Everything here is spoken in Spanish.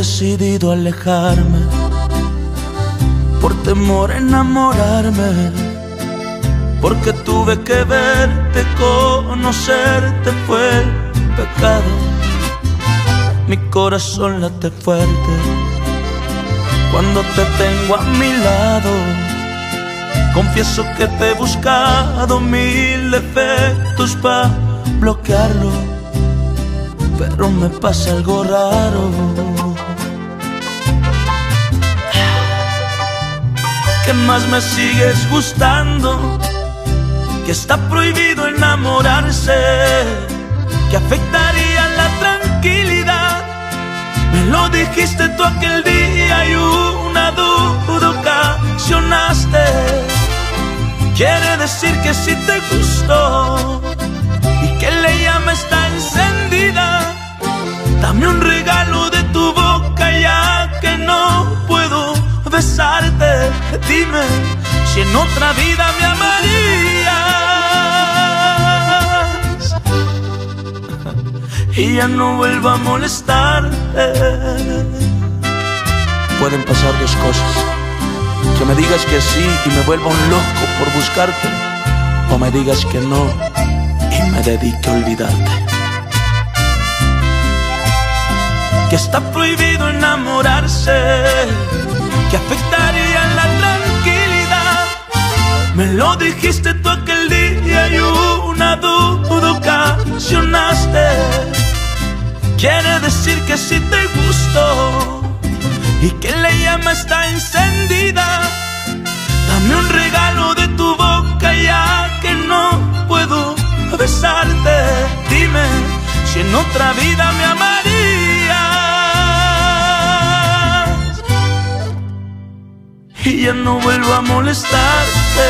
decidido alejarme por temor a enamorarme, porque tuve que verte, conocerte fue pecado. Mi corazón late fuerte cuando te tengo a mi lado. Confieso que te he buscado mil defectos para bloquearlo, pero me pasa algo raro, que más me sigues gustando, que está prohibido enamorarse, que afectaría la tranquilidad. Me lo dijiste tú aquel día y una duda ocasionaste. Quiere decir que sí te gustó y que la llama está encendida. Dame un regalo de tu boca ya que no puedo besarte. Dime si en otra vida me amarías y ya no vuelva a molestarte. Pueden pasar dos cosas: que me digas que sí y me vuelva un loco por buscarte, o me digas que no y me dedique a olvidarte. Que está prohibido enamorarse, que afectaría la tranquilidad. Me lo dijiste tú aquel día y una duda ocasionaste. Quiere decir que sí te gustó y que la llama está encendida. Dame un regalo de tu boca ya que no puedo besarte. Dime si en otra vida me amarías y ya no vuelvo a molestarte.